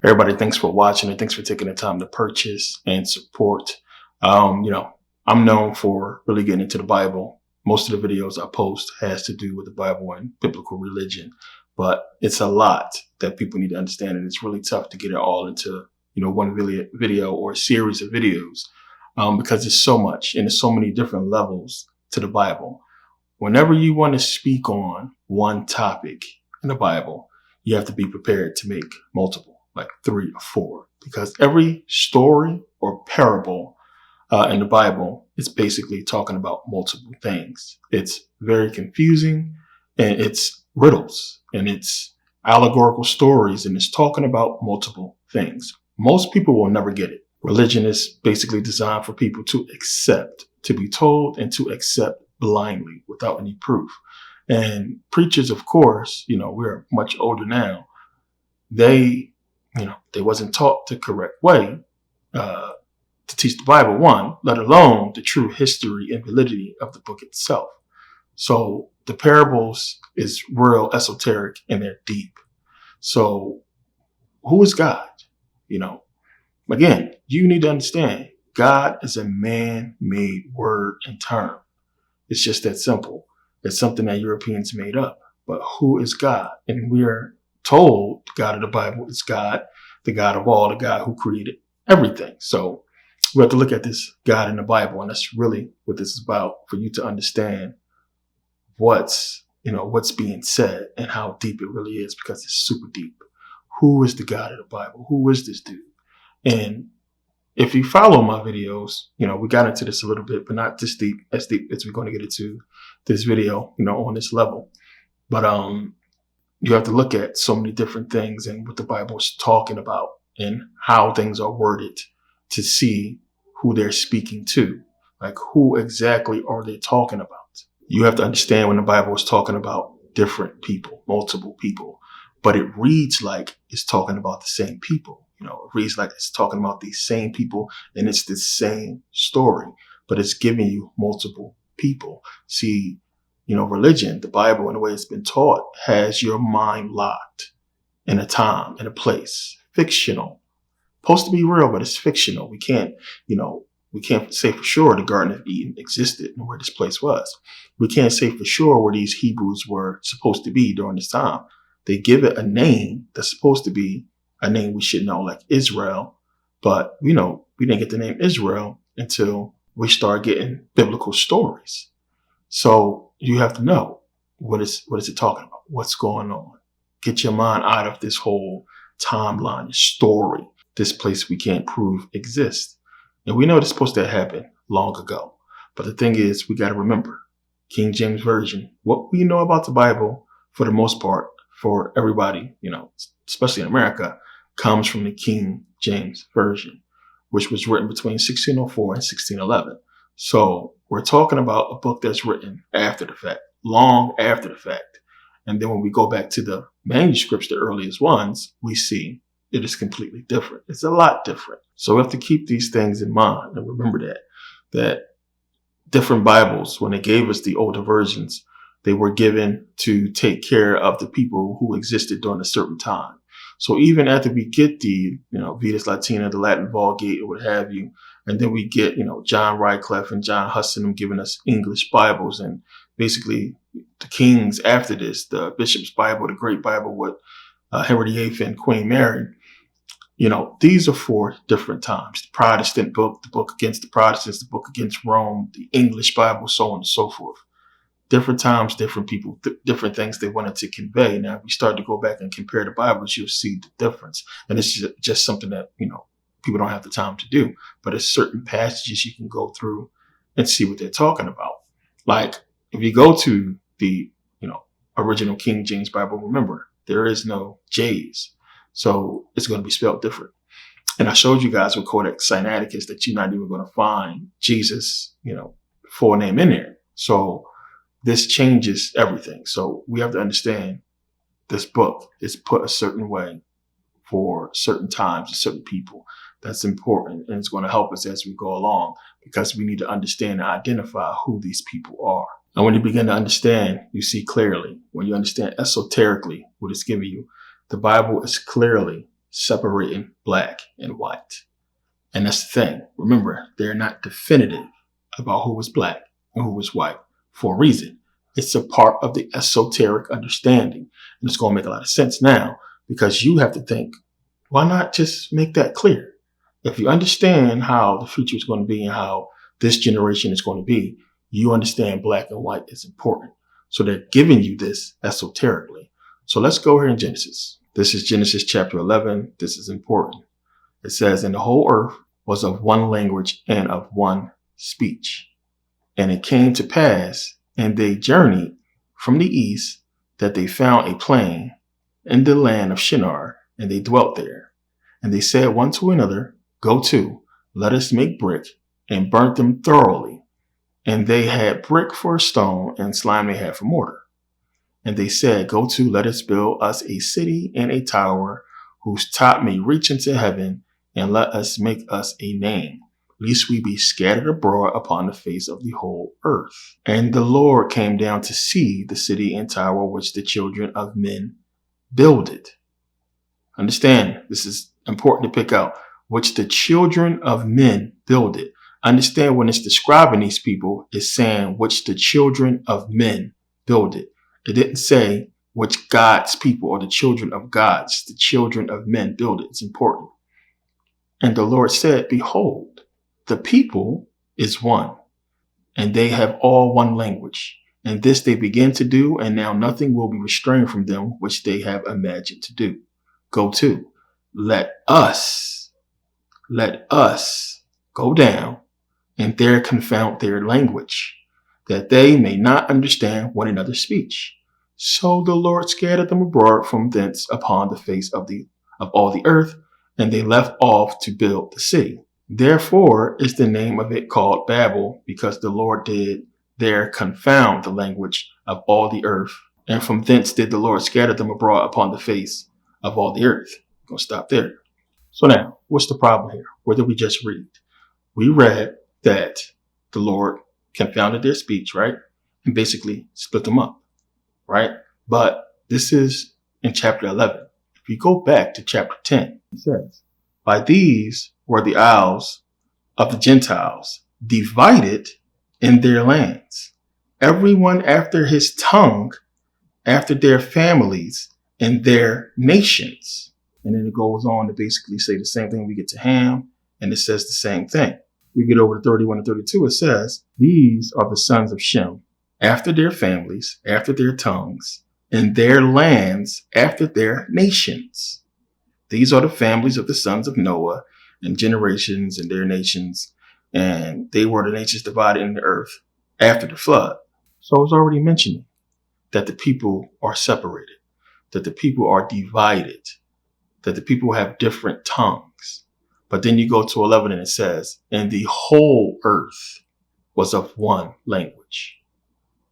Everybody, thanks for watching and thanks for taking the time to purchase and support. I'm known for really getting into the Bible. Most of the videos I post has to do with the Bible and biblical religion, but it's a lot that people need to understand, and it's really tough to get it all into one video or a series of videos because there's so much and there's so many different levels to the Bible. Whenever you want to speak on one topic in the Bible, you have to be prepared to make multiple, like 3 or 4, because every story or parable in the Bible is basically talking about multiple things. It's very confusing, and it's riddles, and it's allegorical stories, and it's talking about multiple things. Most people will never get it. Religion is basically designed for people to accept, to be told, and to accept blindly without any proof. And preachers, of course, we're much older now. They wasn't taught the correct way to teach the Bible, one, let alone the true history and validity of the book itself. So the parables is real esoteric and they're deep. So who is God? Again, you need to understand God is a man-made word and term. It's just that simple. It's something that Europeans made up. But who is God? And we're told the God of the Bible is God, the God of all, the God who created everything. So we have to look at this God in the Bible, and that's really what this is about, for you to understand what's being said and how deep it really is, because it's super deep. Who is the God of the Bible? Who is this dude? And if you follow my videos, we got into this a little bit, but not as deep as we're going to get into this video, on this level. But you have to look at so many different things and what the Bible is talking about and how things are worded to see who they're speaking to. Like, who exactly are they talking about? You have to understand when the Bible is talking about different people, multiple people, but it reads like it's talking about the same people. It reads like it's talking about these same people and it's the same story, but it's giving you multiple people. See, religion, the Bible, and the way it's been taught has your mind locked in a time, in a place, fictional. Supposed to be real, but it's fictional. We can't say for sure the Garden of Eden existed and where this place was. We can't say for sure where these Hebrews were supposed to be during this time. They give it a name that's supposed to be a name we should know, like Israel. But, we didn't get the name Israel until we start getting biblical stories. So you have to know, what is it talking about? What's going on? Get your mind out of this whole timeline, story, this place we can't prove exists. And we know it's supposed to happen long ago. But the thing is, we got to remember, King James Version, what we know about the Bible, for the most part, for everybody, especially in America, comes from the King James Version, which was written between 1604 and 1611. So we're talking about a book that's written after the fact, long after the fact. And then when we go back to the manuscripts, the earliest ones, we see it is completely different. It's a lot different. So we have to keep these things in mind and remember that different Bibles, when they gave us the older versions, they were given to take care of the people who existed during a certain time. So even after we get the, Vetus Latina, the Latin Vulgate, or what have you, and then we get, John Wycliffe and John Huston giving us English Bibles, and basically the kings after this, the Bishop's Bible, the Great Bible with Henry VIII and Queen Mary. These are 4 different times. The Protestant book, the book against the Protestants, the book against Rome, the English Bible, so on and so forth. Different times, different people, different things they wanted to convey. Now, if we start to go back and compare the Bibles, you'll see the difference. And it's just something that, people don't have the time to do. But there's certain passages you can go through and see what they're talking about. Like if you go to the, original King James Bible, remember there is no J's. So it's going to be spelled different. And I showed you guys with Codex Sinaiticus that you're not even going to find Jesus, full name in there. So this changes everything. So we have to understand this book is put a certain way for certain times and certain people. That's important. And it's going to help us as we go along because we need to understand and identify who these people are. And when you begin to understand, you see clearly. When you understand esoterically what it's giving you, the Bible is clearly separating black and white. And that's the thing. Remember, they're not definitive about who was black and who was white for a reason. It's a part of the esoteric understanding. And it's going to make a lot of sense now because you have to think, why not just make that clear? If you understand how the future is going to be and how this generation is going to be, you understand black and white is important. So they're giving you this esoterically. So let's go here in Genesis. This is Genesis chapter 11. This is important. It says, and the whole earth was of one language and of one speech. And it came to pass, and they journeyed from the east, that they found a plain in the land of Shinar, and they dwelt there. And they said one to another, go to, let us make brick, and burnt them thoroughly. And they had brick for a stone, and slime they had for mortar. And they said, go to, let us build us a city and a tower, whose top may reach into heaven, and let us make us a name, lest we be scattered abroad upon the face of the whole earth. And the Lord came down to see the city and tower which the children of men builded. Understand, this is important to pick out, which the children of men builded. Understand when it's describing these people, it's saying which the children of men builded. It didn't say which God's people or the children of gods, the children of men build it. It's important. And the Lord said, behold, the people is one, and they have all one language. And this they begin to do, and now nothing will be restrained from them which they have imagined to do. Go to, let us go down and there confound their language, that they may not understand one another's speech. So the Lord scattered them abroad from thence upon the face of all the earth, and they left off to build the city. Therefore is the name of it called Babel, because the Lord did there confound the language of all the earth. And from thence did the Lord scatter them abroad upon the face of all the earth. I'm going to stop there. So now, what's the problem here? What did we just read? We read that the Lord confounded their speech, right? And basically split them up, right? But this is in chapter 11. If you go back to chapter 10, it says, by these were the isles of the Gentiles divided in their lands, everyone after his tongue, after their families and their nations. And then it goes on to basically say the same thing. We get to Ham, and it says the same thing. We get over to 31 and 32. It says, these are the sons of Shem, after their families, after their tongues, and their lands, after their nations. These are the families of the sons of Noah, and generations and their nations. And they were the nations divided in the earth after the flood. So it's already mentioning that the people are separated, that the people are divided, that the people have different tongues. But then you go to 11 and it says, and the whole earth was of one language.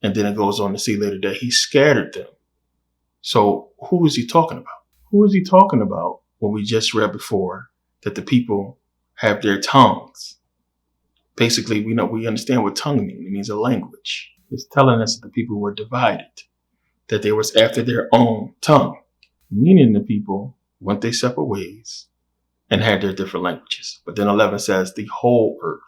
And then it goes on to see later that he scattered them. So who is he talking about? Who is he talking about when we just read before that the people have their tongues? Basically, we understand what tongue means. It means a language. It's telling us that the people were divided, that they was after their own tongue, meaning the people went their separate ways and had their different languages. But then 11 says the whole earth.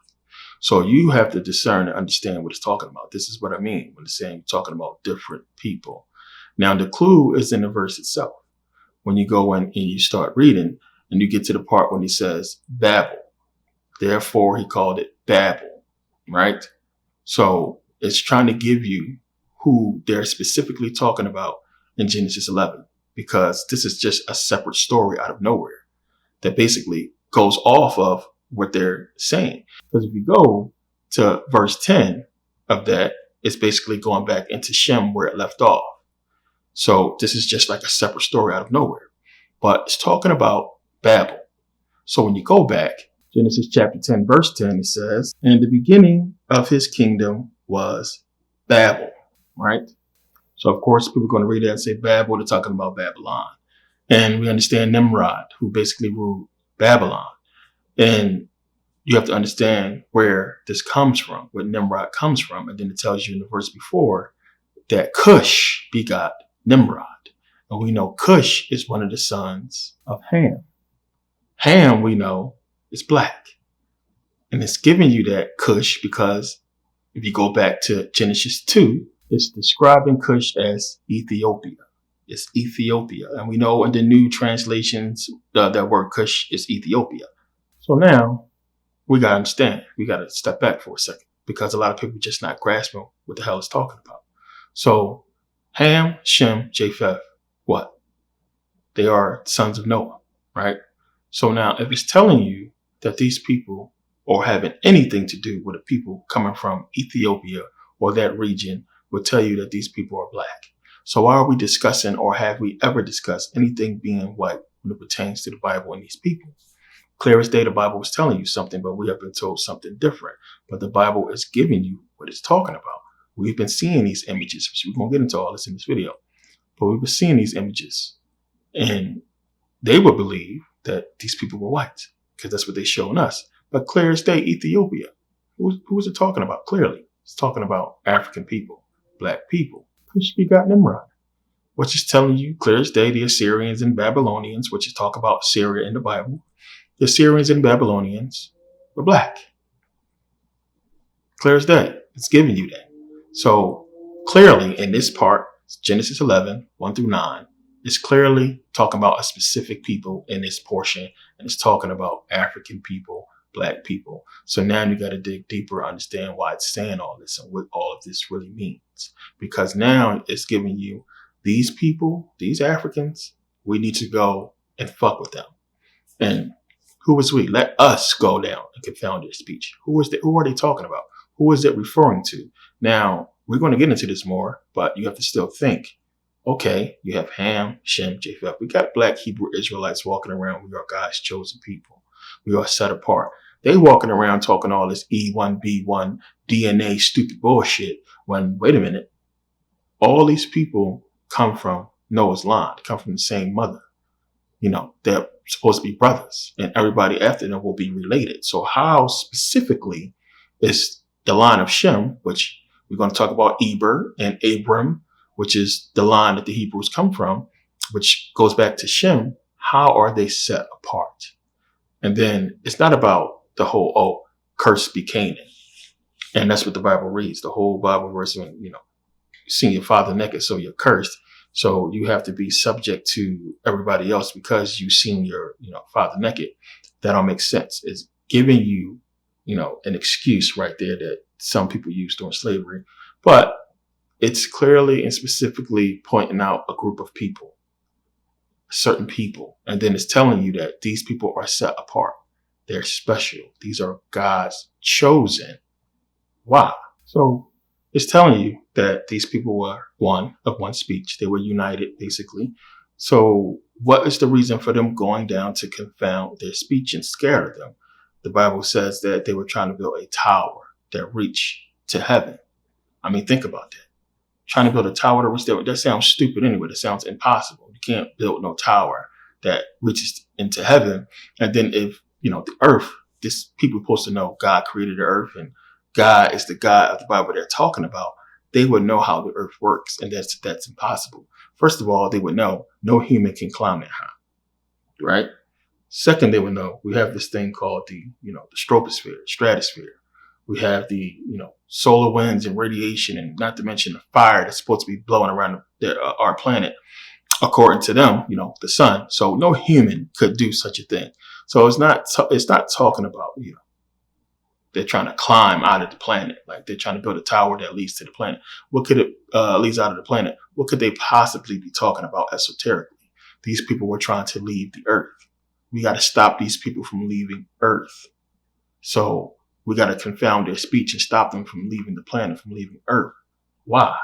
So you have to discern and understand what it's talking about. This is what I mean when it's saying you're talking about different people. Now, the clue is in the verse itself. When you go in and you start reading and you get to the part when he says Babel. Therefore, he called it Babel, right? So it's trying to give you who they're specifically talking about in Genesis 11, because this is just a separate story out of nowhere that basically goes off of what they're saying. Because if you go to verse 10 of that, it's basically going back into Shem where it left off. So this is just like a separate story out of nowhere. But it's talking about Babel. So when you go back, Genesis chapter 10, verse 10, it says, "And the beginning of his kingdom was Babel," right? So of course, people are going to read that and say Babel, they're talking about Babylon. And we understand Nimrod, who basically ruled Babylon. And you have to understand where this comes from, where Nimrod comes from. And then it tells you in the verse before that Cush begot Nimrod. And we know Cush is one of the sons of Ham. Ham, we know, is black. And it's giving you that Cush because if you go back to Genesis 2, it's describing Cush as Ethiopia. It's Ethiopia. And we know in the new translations, that word Cush is Ethiopia. So now we got to understand. We got to step back for a second because a lot of people are just not grasping what the hell it's talking about. So Ham, Shem, Japheth, what? They are sons of Noah, right? So now if it's telling you that these people or having anything to do with the people coming from Ethiopia or that region will tell you that these people are black. So why are we discussing or have we ever discussed anything being white when it pertains to the Bible and these people? Clear as day, the Bible is telling you something, but we have been told something different. But the Bible is giving you what it's talking about. We've been seeing these images. We're going to get into all this in this video. But we've been seeing these images. And they would believe that these people were white because that's what they're showing us. But clear as day, Ethiopia. Who is it talking about? Clearly, it's talking about African people, black people. Cush begot Nimrod, which is telling you clear as day the Assyrians and Babylonians, which is talk about Syria in the Bible. The Assyrians and Babylonians were black. Clear as day. It's giving you that. So clearly in this part, Genesis 11, 1 through 9, it's clearly talking about a specific people in this portion. And it's talking about African people, black people. So now you got to dig deeper, understand why it's saying all this and what all of this really means. Because now it's giving you these people, these Africans, we need to go and fuck with them. And who is we? Let us go down and confound their speech. Who are they talking about? Who is it referring to? Now, we're going to get into this more, but you have to still think. Okay, you have Ham, Shem, Japheth. We got black Hebrew Israelites walking around. We are God's chosen people. We are set apart. They walking around talking all this E1B1 DNA stupid bullshit when, wait a minute, all these people come from Noah's line, come from the same mother. You know, they're supposed to be brothers and everybody after them will be related. So how specifically is the line of Shem, which we're going to talk about Eber and Abram, which is the line that the Hebrews come from, which goes back to Shem. How are they set apart? And then it's not about the whole, cursed be Canaan. And that's what the Bible reads. The whole Bible verse, you seeing your father naked, so you're cursed. So you have to be subject to everybody else because you've seen your, father naked. That don't make sense. It's giving you, an excuse right there that some people use during slavery. But it's clearly and specifically pointing out a group of people, certain people. And then it's telling you that these people are set apart. They're special. These are God's chosen. Why? So it's telling you that these people were one of one speech. They were united, basically. So what is the reason for them going down to confound their speech and scatter them? The Bible says that they were trying to build a tower that reached to heaven. I mean, think about that. Trying to build a tower that reaches there. That sounds stupid anyway. That sounds impossible. You can't build no tower that reaches into heaven. And then if, the earth, this people are supposed to know God created the earth and God is the God of the Bible they're talking about. They would know how the earth works, and that's impossible. First of all, they would know no human can climb that high, right? Second, they would know we have this thing called the troposphere, stratosphere. We have the, solar winds and radiation, and not to mention the fire that's supposed to be blowing around our planet, according to them, the sun. So no human could do such a thing. So it's not talking about, they're trying to climb out of the planet. Like they're trying to build a tower that leads to the planet. What could it leads out of the planet? What could they possibly be talking about esoterically? These people were trying to leave the earth. We got to stop these people from leaving earth. So we got to confound their speech and stop them from leaving the planet, from leaving Earth. Why?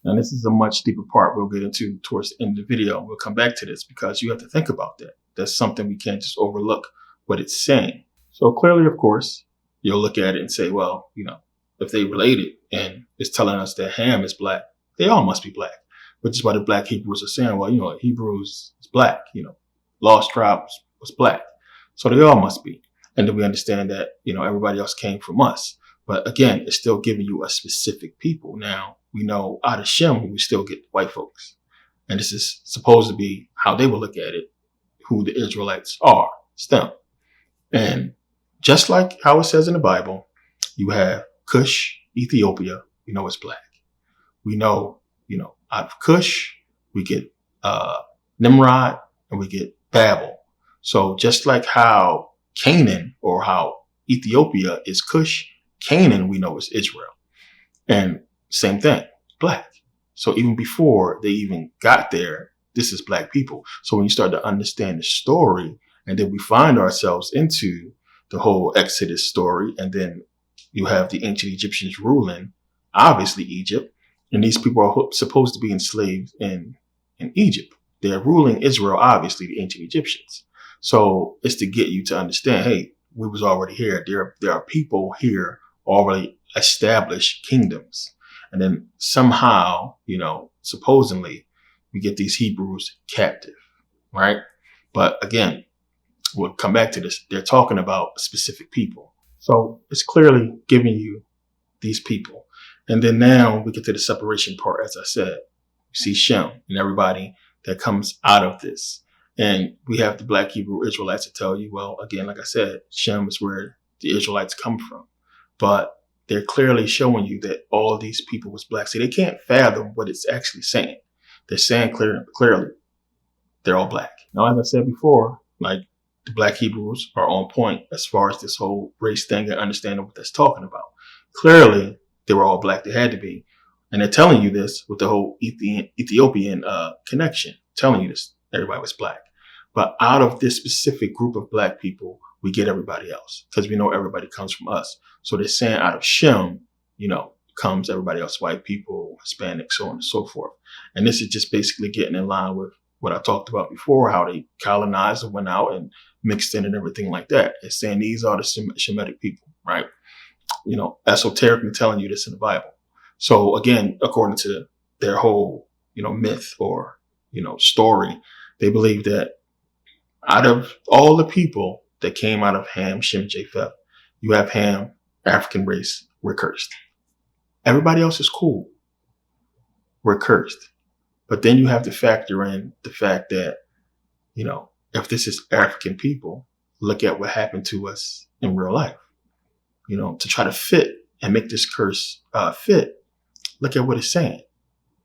And this is a much deeper part we'll get into towards the end of the video. We'll come back to this because you have to think about that. That's something we can't just overlook what it's saying. So clearly, of course, you'll look at it and say, well, if they related and it's telling us that Ham is black, they all must be black, which is why the black Hebrews are saying, well, Hebrews is black, lost tribe was black. So they all must be. And then we understand that, everybody else came from us. But again, it's still giving you a specific people. Now, we know out of Shem, we still get white folks. And this is supposed to be how they will look at it, who the Israelites are, them. And just like how it says in the Bible, you have Cush, Ethiopia, we know it's black. We know, out of Cush, we get Nimrod and we get Babel. So just like how Canaan or how Ethiopia is Cush, Canaan we know is Israel. And same thing, black. So even before they even got there, this is black people. So when you start to understand the story, and then we find ourselves into the whole Exodus story, and then you have the ancient Egyptians ruling, obviously Egypt, and these people are supposed to be enslaved in Egypt. They're ruling Israel, obviously the ancient Egyptians. So it's to get you to understand, hey, we was already here. There are people here already established kingdoms. And then somehow, supposedly we get these Hebrews captive, right? But again, we'll come back to this. They're talking about specific people. So it's clearly giving you these people. And then now we get to the separation part, as I said. You see Shem and everybody that comes out of this. And we have the black Hebrew Israelites to tell you, well, again, like I said, Shem is where the Israelites come from. But they're clearly showing you that all these people was black. See, they can't fathom what it's actually saying. They're saying clearly they're all black. Now, as I said before, like the black Hebrews are on point as far as this whole race thing and understanding what that's talking about. Clearly, they were all black. They had to be. And they're telling you this with the whole Ethiopian connection, telling you this, everybody was black. But out of this specific group of black people, we get everybody else because we know everybody comes from us. So they're saying out of Shem, comes everybody else, white people, Hispanic, so on and so forth. And this is just basically getting in line with what I talked about before, how they colonized and went out and mixed in and everything like that. It's saying these are the Shemitic people, right? Esoterically telling you this in the Bible. So again, according to their whole, myth or, story, they believe that out of all the people that came out of Ham, Shem, Japheth, you have Ham, African race, we're cursed. Everybody else is cool. We're cursed. But then you have to factor in the fact that, if this is African people, look at what happened to us in real life. To try to fit and make this curse fit, look at what it's saying.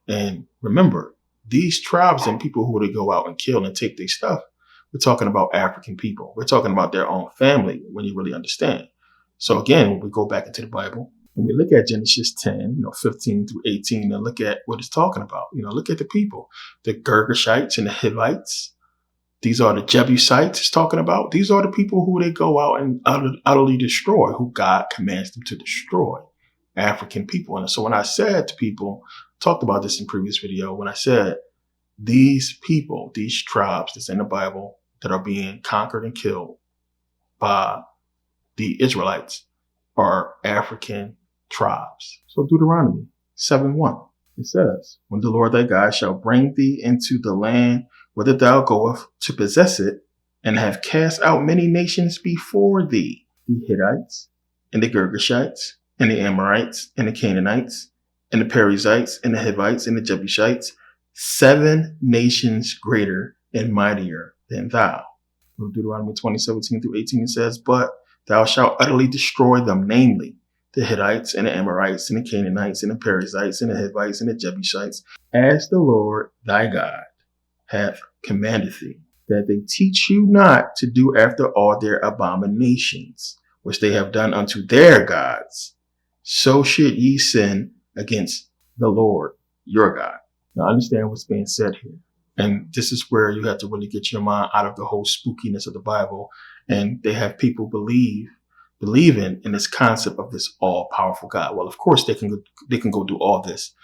And remember, these tribes and people who would go out and kill and take their stuff, we're talking about African people. We're talking about their own family when you really understand. So again, when we go back into the Bible, when we look at Genesis 10, 15 through 18, and look at what it's talking about, look at the people, the Girgashites and the Hivites. These are the Jebusites it's talking about. These are the people who they go out and utterly destroy, who God commands them to destroy, African people. And so when I said to people, talked about this in previous video, when I said these people, these tribes that's in the Bible that are being conquered and killed by the Israelites are African tribes. So Deuteronomy 7:1, it says, when the Lord thy God shall bring thee into the land whither thou goest to possess it, and have cast out many nations before thee, the Hittites, and the Girgashites, and the Amorites, and the Canaanites, and the Perizzites, and the Hivites, and the Jebusites, 7 nations greater and mightier than thou. Deuteronomy 20:17 through 18, it says, but thou shalt utterly destroy them, namely the Hittites, and the Amorites, and the Canaanites, and the Perizzites, and the Hivites, and the Jebusites, as the Lord thy God hath commanded thee, that they teach you not to do after all their abominations, which they have done unto their gods. So should ye sin against the Lord your God. Now understand what's being said here. And this is where you have to really get your mind out of the whole spookiness of the Bible. And they have people believe believing in this concept of this all powerful God. Well, of course they can go do all this.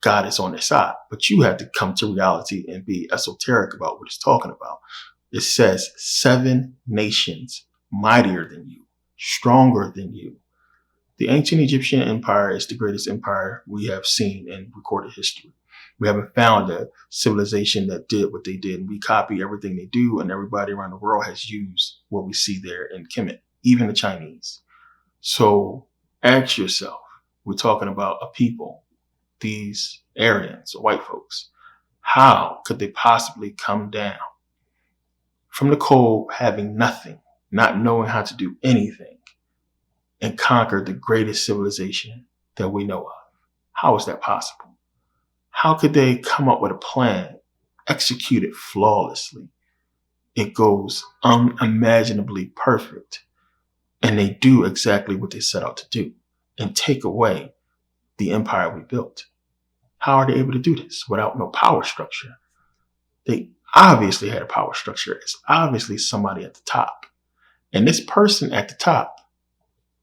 God is on their side, but you have to come to reality and be esoteric about what it's talking about. It says 7 nations mightier than you, stronger than you. The ancient Egyptian empire is the greatest empire we have seen in recorded history. We haven't found a civilization that did what they did, and we copy everything they do, and everybody around the world has used what we see there in Kemet, even the Chinese. So ask yourself, we're talking about a people, these Aryans or white folks, how could they possibly come down from the cold having nothing, not knowing how to do anything, and conquer the greatest civilization that we know of? How is that possible? How could they come up with a plan, execute it flawlessly? It goes unimaginably perfect, and they do exactly what they set out to do and take away the empire we built. How are they able to do this without no power structure? They obviously had a power structure. It's obviously somebody at the top. And this person at the top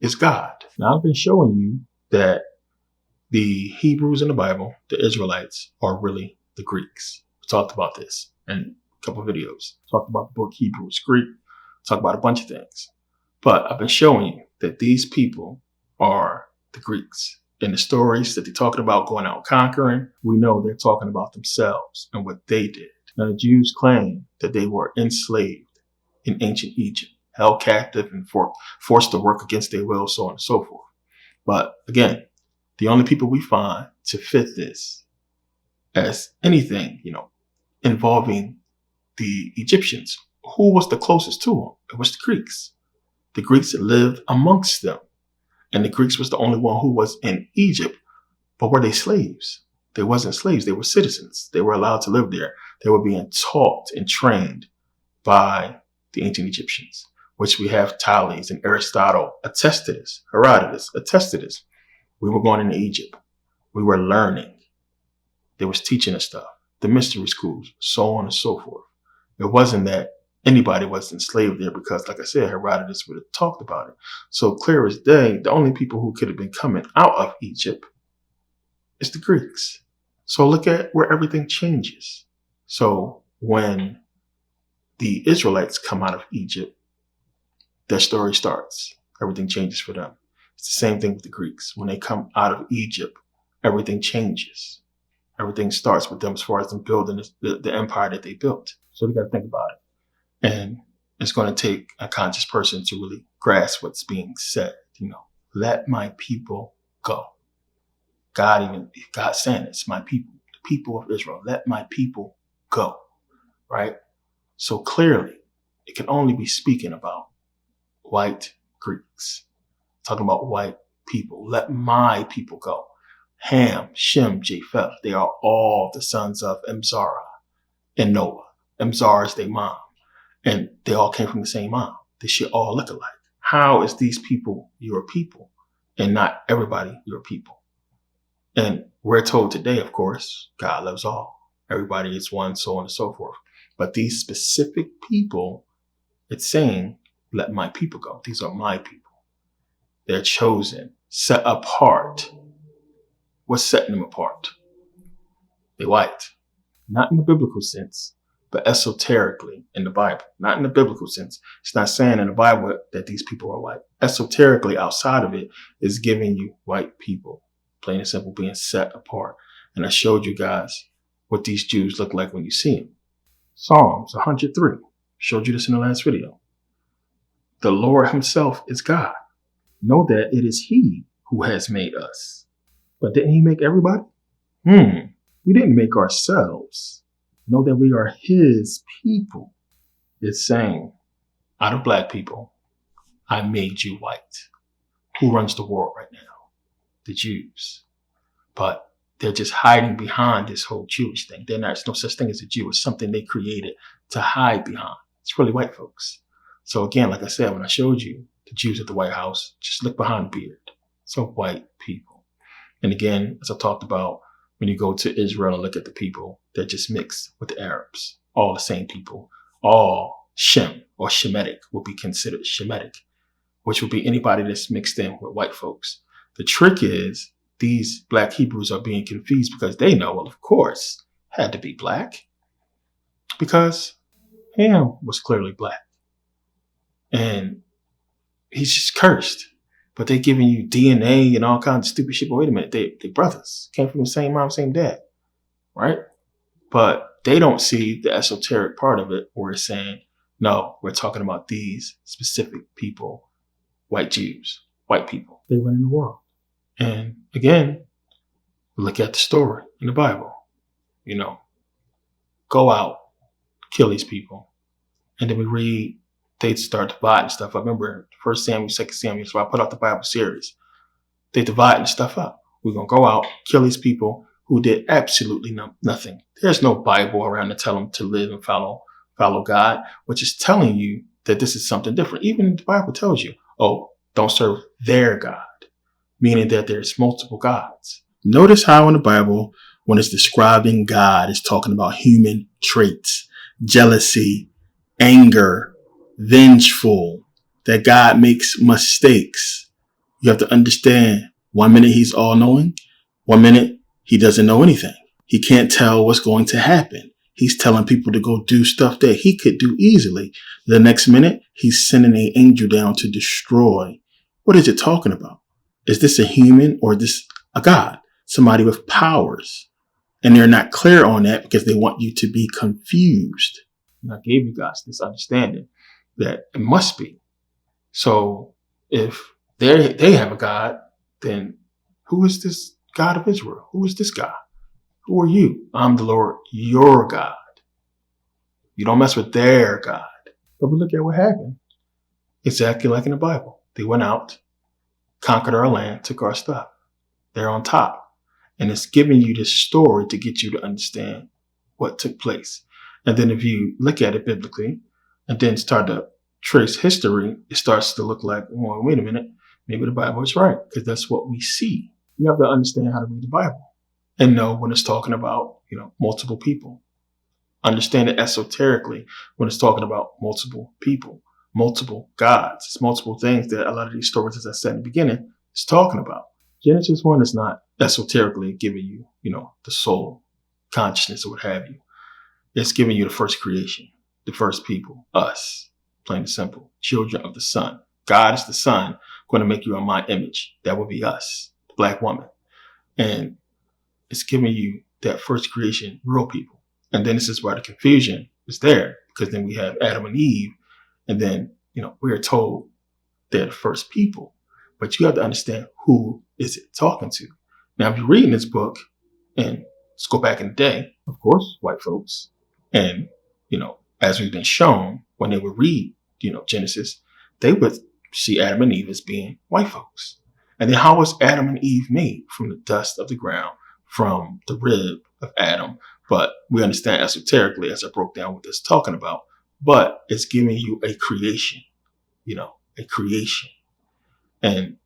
is God. Now, I've been showing you that the Hebrews in the Bible, the Israelites, are really the Greeks. We talked about this in a couple of videos. Talked about the book Hebrews, Greek. Talked about a bunch of things. But I've been showing you that these people are the Greeks. In the stories that they're talking about going out and conquering, we know they're talking about themselves and what they did. Now, the Jews claim that they were enslaved in ancient Egypt, held captive and forced to work against their will, so on and so forth. But again, the only people we find to fit this as anything, involving the Egyptians, who was the closest to them? It was the Greeks. The Greeks lived amongst them. And the Greeks was the only one who was in Egypt. But were they slaves? They wasn't slaves. They were citizens. They were allowed to live there. They were being taught and trained by the ancient Egyptians, which we have Thales and Aristotle attest to this. Herodotus attest to this. We were going into Egypt. We were learning. They was teaching us stuff. The mystery schools, so on and so forth. It wasn't that anybody was enslaved there because, like I said, Herodotus would have talked about it. So clear as day, the only people who could have been coming out of Egypt is the Greeks. So look at where everything changes. So when the Israelites come out of Egypt, their story starts. Everything changes for them. It's the same thing with the Greeks. When they come out of Egypt, everything changes. Everything starts with them as far as them building the empire that they built. So we got to think about it. And it's going to take a conscious person to really grasp what's being said. Let my people go. God saying it's my people, the people of Israel. Let my people go. Right? So clearly, it can only be speaking about white Greeks. Talking about white people. Let my people go. Ham, Shem, Japheth. They are all the sons of Emzara and Noah. Emzara is their mom. And they all came from the same mom. They should all look alike. How is these people your people and not everybody your people? And we're told today, of course, God loves all. Everybody is one, so on and so forth. But these specific people, it's saying, let my people go. These are my people. They're chosen, set apart. What's setting them apart? They're white. Not in the biblical sense, but esoterically in the Bible. Not in the biblical sense. It's not saying in the Bible that these people are white. Esoterically, outside of it, is giving you white people, plain and simple, being set apart. And I showed you guys what these Jews look like when you see them. Psalms 103. Showed you this in the last video. The Lord himself is God. Know that it is he who has made us. But didn't he make everybody? We didn't make ourselves. Know that we are his people. It's saying, out of black people, I made you white. Who runs the world right now? The Jews. But they're just hiding behind this whole Jewish thing. There's no such thing as a Jew. It's something they created to hide behind. It's really white folks. So again, like I said, when I showed you the Jews at the White House, just look behind the beard. So white people. And again, as I talked about, when you go to Israel and look at the people, they're just mixed with the Arabs. All the same people. All Shem or Shemitic will be considered Shemitic. which would be anybody that's mixed in with white folks. The trick is these black Hebrews are being confused because they know, well, of course, had to be black because Ham was clearly black. And he's just cursed. But they giving you DNA and all kinds of stupid shit. But wait a minute, they brothers. Came from the same mom, same dad. Right? But they don't see the esoteric part of it where it's saying, no, we're talking about these specific people, white Jews, white people. They went in the world. And again, look at the story in the Bible. Go out, kill these people. And then we read, they start dividing stuff. I remember 1 Samuel, 2 Samuel, so I put out the Bible series. They dividing stuff up. We're going to go out, kill these people who did absolutely nothing. There's no Bible around to tell them to live and follow God, which is telling you that this is something different. Even the Bible tells you, don't serve their God, meaning that there's multiple gods. Notice how in the Bible, when it's describing God, it's talking about human traits, jealousy, anger, vengeful, that God makes mistakes. You have to understand, 1 minute he's all knowing, 1 minute he doesn't know anything. He can't tell what's going to happen. He's telling people to go do stuff that he could do easily. The next minute he's sending an angel down to destroy. What is it talking about? Is this a human or is this a God? Somebody with powers. And they're not clear on that because they want you to be confused. And I gave you guys this understanding that it must be. So if they have a God, then who is this God of Israel? Who is this God? Who are you? I'm the Lord, your God. You don't mess with their God. But we look at what happened. Exactly like in the Bible. They went out, conquered our land, took our stuff. They're on top. And it's giving you this story to get you to understand what took place. And then if you look at it biblically and then start to trace history, it starts to look like, well, wait a minute, maybe the Bible is right, because that's what we see. You have to understand how to read the Bible and know when it's talking about, multiple people. Understand it esoterically when it's talking about multiple people, multiple gods. It's multiple things that a lot of these stories, as I said in the beginning, is talking about. Genesis 1 is not esoterically giving you, the soul, consciousness, or what have you. It's giving you the first creation, the first people, us, plain and simple, children of the sun. God is the sun, going to make you in my image. That would be us, the black woman. And it's giving you that first creation, real people. And then this is why the confusion is there, because then we have Adam and Eve. And then, we are told they're the first people. But you have to understand, who is it talking to? Now, if you're reading this book, and let's go back in the day, of course, white folks. And, as we've been shown, when they would read, Genesis, they would see Adam and Eve as being white folks. And then how was Adam and Eve made? From the dust of the ground, from the rib of Adam. But we understand esoterically, as I broke down what this is talking about. But it's giving you a creation, a creation. And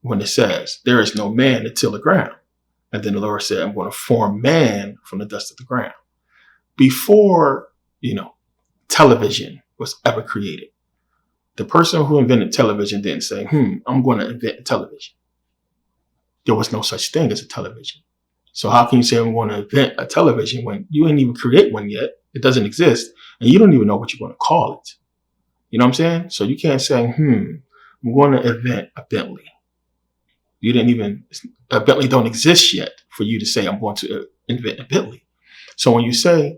when it says, there is no man to till the ground. And then the Lord said, I'm going to form man from the dust of the ground. Before, television was ever created, the person who invented television didn't say, I'm going to invent television. There was no such thing as a television. So how can you say I'm going to invent a television when you ain't even create one yet? It doesn't exist. And you don't even know what you're going to call it. You know what I'm saying? So you can't say, I'm going to invent a Bentley. A Bentley don't exist yet for you to say, I'm going to invent a Bentley. So when you say,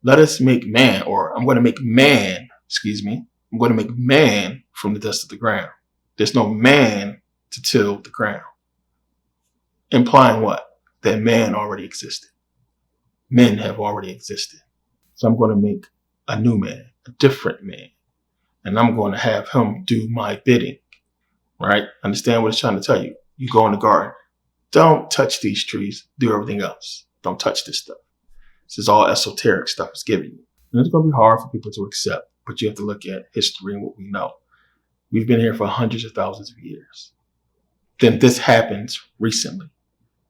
let us make man, or I'm going to make man, I'm going to make man from the dust of the ground. There's no man to till the ground. Implying what? That man already existed. Men have already existed. So I'm going to make a new man, a different man. And I'm going to have him do my bidding. Right? Understand what it's trying to tell you. You go in the garden. Don't touch these trees. Do everything else. Don't touch this stuff. This is all esoteric stuff it's giving you. And it's going to be hard for people to accept. But you have to look at history and what we know. We've been here for hundreds of thousands of years. Then this happens recently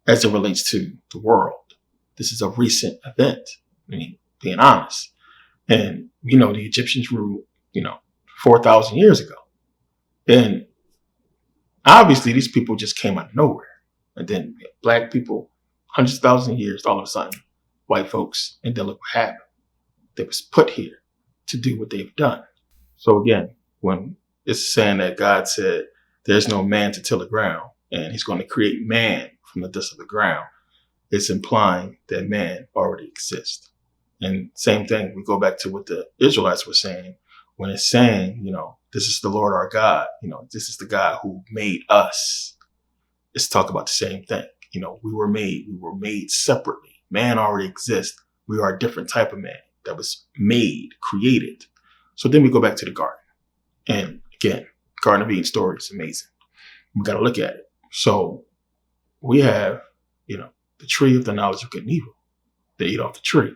as it relates to the world. This is a recent event. Being honest. And, the Egyptians ruled, 4,000 years ago. And obviously, these people just came out of nowhere. And then black people, hundreds of thousands of years, all of a sudden, white folks, and then look what happened. They was put here to do what they've done. So again, when it's saying that God said there's no man to till the ground and he's going to create man from the dust of the ground, it's implying that man already exists. And same thing, we go back to what the Israelites were saying when it's saying, this is the Lord our God, this is the God who made us. It's talk about the same thing. We were made separately. Man already exists. We are a different type of man that was made, created. So then we go back to the garden. And again, Garden of Eden story is amazing. We got to look at it. So we have, the tree of the knowledge of good and evil. They eat off the tree.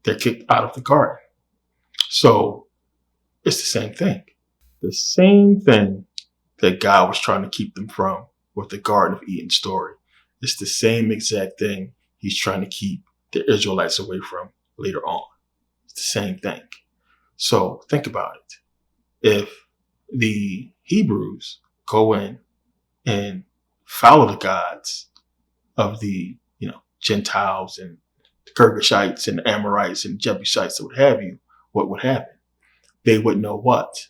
They're kicked out of the garden. So it's the same thing. The same thing that God was trying to keep them from with the Garden of Eden story. It's the same exact thing he's trying to keep the Israelites away from later on. It's the same thing. So think about it. If the Hebrews go in and follow the gods of the, Gentiles and the Girgashites and the Amorites and Jebusites and what have you, what would happen? They would know what?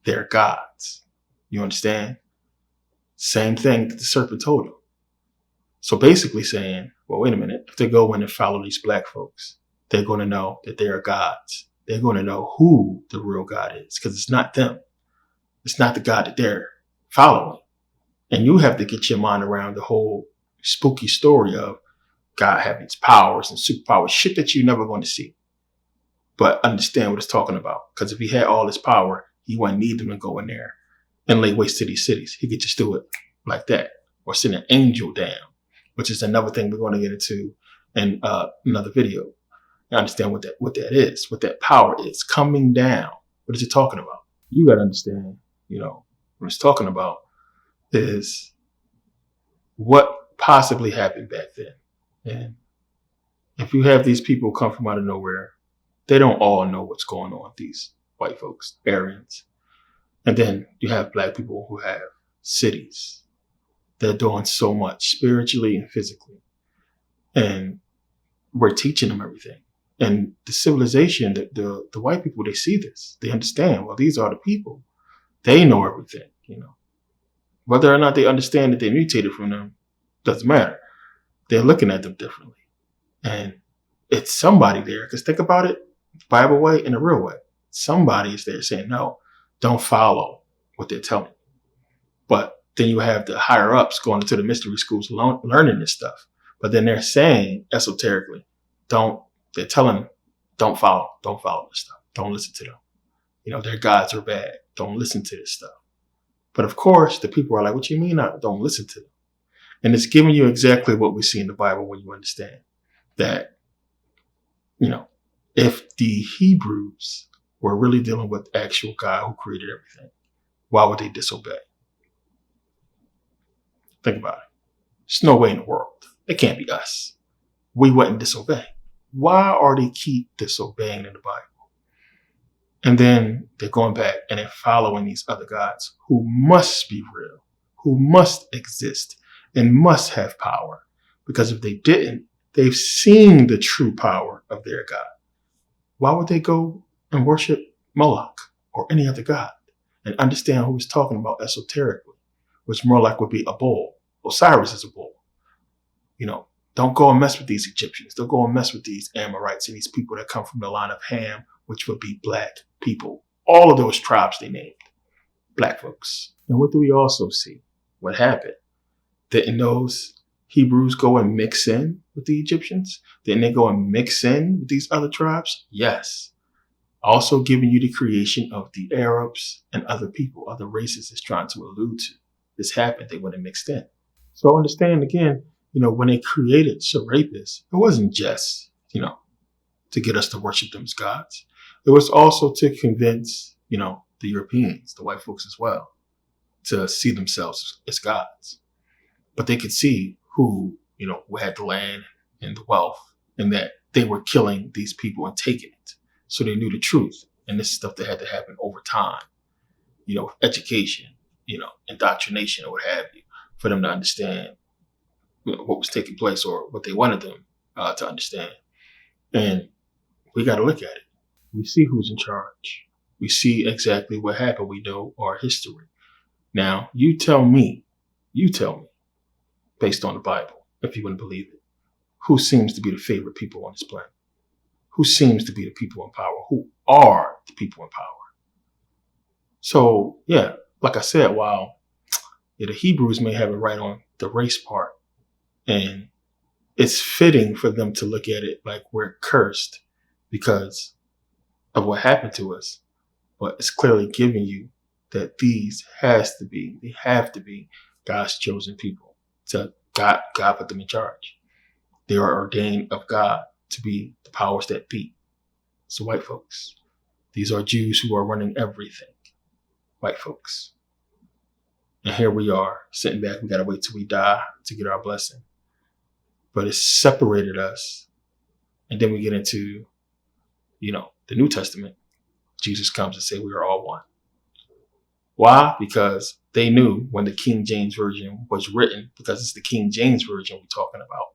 Their gods. You understand? Same thing that the serpent told them. So basically saying, well, wait a minute. If they go in and follow these black folks, they're going to know that they are gods. They're going to know who the real God is because it's not them. It's not the God that they're following. And you have to get your mind around the whole spooky story of God having his powers and superpowers, shit that you're never going to see. But understand what it's talking about. Because if he had all this power, he wouldn't need them to go in there and lay waste to these cities. He could just do it like that. Or send an angel down, which is another thing we're going to get into in another video. You understand what that is, what that power is coming down. What is it talking about? You got to understand, what it's talking about is what possibly happened back then. And if you have these people come from out of nowhere, they don't all know what's going on, these white folks, Aryans. And then you have black people who have cities. They're doing so much spiritually and physically. And we're teaching them everything. And the civilization, the white people, they see this. They understand, well, these are the people. They know everything, Whether or not they understand that they mutated from them, doesn't matter. They're looking at them differently. And it's somebody there. Because think about it, the Bible way and the real way. Somebody is there saying, no, don't follow what they're telling you. But then you have the higher ups going into the mystery schools learning this stuff. But then they're saying esoterically, they're telling them, don't follow this stuff. Don't listen to them. Their gods are bad. Don't listen to this stuff. But of course, the people are like, what you mean don't listen to them? And it's giving you exactly what we see in the Bible when you understand that, if the Hebrews were really dealing with the actual God who created everything, why would they disobey? Think about it. There's no way in the world. It can't be us. We wouldn't disobey. Why are they keep disobeying in the Bible? And then they're going back and they're following these other gods who must be real, who must exist and must have power. Because if they didn't, they've seen the true power of their God. Why would they go and worship Moloch or any other god and understand who he's talking about esoterically, which Moloch would be a bull. Osiris is a bull. Don't go and mess with these Egyptians. Don't go and mess with these Amorites and these people that come from the line of Ham, which would be black people. All of those tribes they named, black folks. And what do we also see? What happened? Didn't those Hebrews go and mix in with the Egyptians? Didn't they go and mix in with these other tribes? Yes. Also giving you the creation of the Arabs and other people, other races is trying to allude to. This happened. They went and mixed in. So understand again, when they created Serapis, it wasn't just, to get us to worship them as gods. It was also to convince, the Europeans, the white folks as well, to see themselves as gods. But they could see who had the land and the wealth and that they were killing these people and taking it. So they knew the truth. And this is stuff that had to happen over time. education, indoctrination or what have you, for them to understand what was taking place or what they wanted them to understand. And we got to look at it. We see who's in charge. We see exactly what happened. We know our history. Now, you tell me, based on the Bible, if you wouldn't believe it, who seems to be the favorite people on this planet? Who seems to be the people in power? Who are the people in power? So, yeah, like I said, while the Hebrews may have it right on the race part, and it's fitting for them to look at it like we're cursed because of what happened to us, but it's clearly giving you that they have to be God's chosen people. To God put them in charge. They are ordained of God to be the powers that be. So white folks, these are Jews who are running everything. White folks. And here we are sitting back. We got to wait till we die to get our blessing. But it's separated us. And then we get into, the New Testament. Jesus comes and says we are all one. Why? Because they knew when the King James Version was written, because it's the King James Version we're talking about.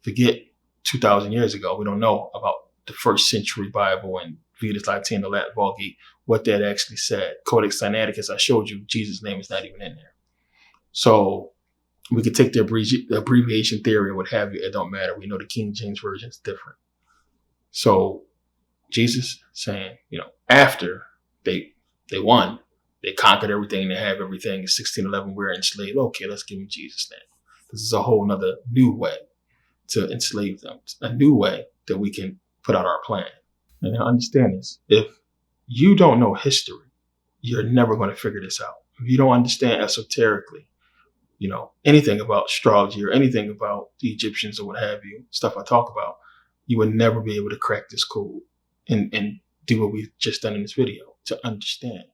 Forget 2,000 years ago. We don't know about the first century Bible and Vetus Latina, Latin Vulgate, what that actually said. Codex Sinaiticus, I showed you, Jesus' name is not even in there. So we could take the abbreviation theory or what have you. It don't matter. We know the King James Version is different. So Jesus saying, after they won, they conquered everything, they have everything. In 1611, we're enslaved. Okay, let's give them Jesus then. This is a whole nother new way to enslave them. A new way that we can put out our plan. And understand this. If you don't know history, you're never going to figure this out. If you don't understand esoterically, anything about astrology or anything about the Egyptians or what have you, stuff I talk about, you would never be able to crack this code and do what we've just done in this video to understand.